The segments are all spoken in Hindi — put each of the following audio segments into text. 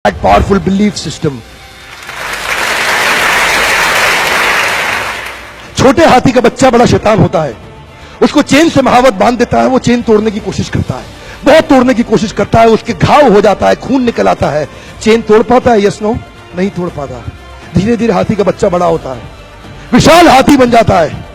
that powerful belief system. छोटे हाथी का बच्चा बड़ा शैतान होता है, उसको चेन से महावत बांध देता है, वो चेन तोड़ने की कोशिश करता है, बहुत तोड़ने की कोशिश करता है, उसके घाव हो जाता है, खून निकल आता है। चेन तोड़ पाता है? Yes no? नहीं तोड़ पाता। धीरे धीरे हाथी का बच्चा बड़ा होता है, विशाल हाथी बन जाता है।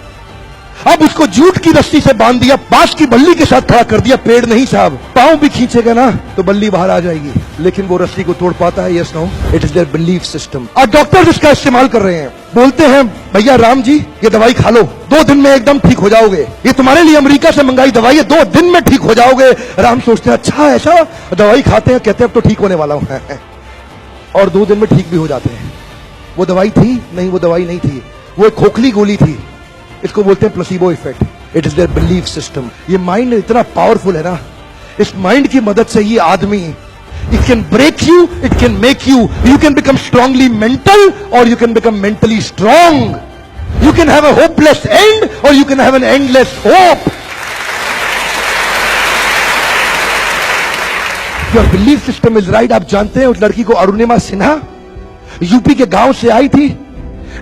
अब उसको जूट की रस्सी से बांध दिया, बांस की बल्ली के साथ खड़ा कर दिया। पेड़ नहीं साहब, पांव भी खींचेगा ना तो बल्ली बाहर आ जाएगी, लेकिन वो रस्सी को तोड़ पाता है? Yes no? It is their belief system. और डॉक्टर्स इसका इस्तेमाल कर रहे हैं, बोलते हैं भैया राम जी ये दवाई खा लो, 2 दिन में एकदम ठीक हो जाओगे, ये तुम्हारे लिए अमेरिका से मंगाई दवाई है, 2 दिन में ठीक हो जाओगे। राम सोचते हैं अच्छा ऐसा, दवाई खाते हैं, कहते हैं अब तो ठीक होने वाला हूं और 2 दिन में ठीक भी हो जाते हैं। वो दवाई थी? नहीं, वो दवाई नहीं थी, वो एक खोखली गोली थी। इसको बोलते हैं placebo effect. It is their belief system. ये माइंड इतना पावरफुल है ना, इस माइंड की मदद से ये आदमी, it can break you, it can make you, you can become strongly mental और you can become mentally strong. You can have a hopeless and और you can have an endless hope. Your belief system is right. आप जानते हैं उस लड़की को, अरुणिमा सिन्हा, यूपी के गांव से आई थी,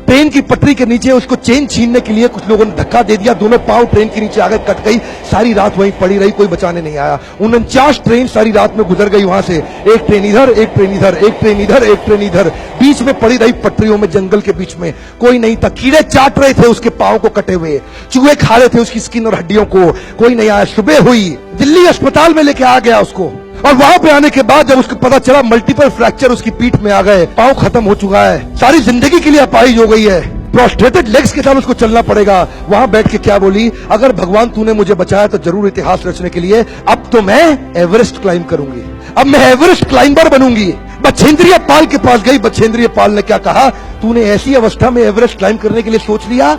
ट्रेन की पटरी के नीचे उसको चेन छीनने के लिए कुछ लोगों ने धक्का दे दिया, दोनों पांव ट्रेन के नीचे आकर कट गई, सारी रात वहीं पड़ी रही, कोई बचाने नहीं आया। 49 ट्रेन सारी रात में गुजर गई वहां से, एक ट्रेन इधर, एक ट्रेन इधर, एक ट्रेन इधर, एक ट्रेन इधर, बीच में पड़ी रही पटरियों में, जंगल के बीच में, कोई नहीं था। कीड़े चाट रहे थे उसके पांव को कटे हुए, चूहे खा रहे थे उसकी स्किन और हड्डियों को, कोई नहीं आया। सुबह हुई, दिल्ली अस्पताल में लेके आ गया उसको, और वहां पे आने के बाद जब उसको पता चला मल्टीपल फ्रैक्चर उसकी पीठ में आ गए, पांव खत्म हो चुका है, सारी जिंदगी के लिए अपाहिज हो गई है, प्रोस्ट्रेटेड लेग्स के साथ उसको चलना पड़ेगा। वहां बैठ के क्या बोली, अगर भगवान तूने मुझे बचाया तो जरूर इतिहास रचने के लिए, अब तो मैं एवरेस्ट क्लाइंब करूंगी, अब मैं एवरेस्ट क्लाइंबर बनूंगी। बछेंद्रिय पाल के पास गई, बछेंद्रिय पाल ने क्या कहा, तूने ऐसी अवस्था में एवरेस्ट क्लाइंब करने के लिए सोच लिया,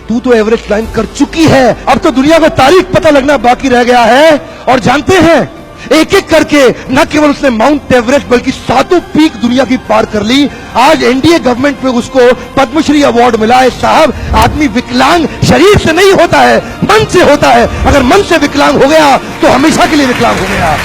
तू तो एवरेस्ट क्लाइंब कर चुकी है, अब तो दुनिया को तारीख पता लगना बाकी रह गया है। और जानते हैं, एक एक करके न केवल उसने माउंट एवरेस्ट बल्कि 7 पीक दुनिया की पार कर ली। आज एनडीए गवर्नमेंट में उसको पद्मश्री अवार्ड मिला है। साहब, आदमी विकलांग शरीर से नहीं होता है, मन से होता है। अगर मन से विकलांग हो गया तो हमेशा के लिए विकलांग हो गया।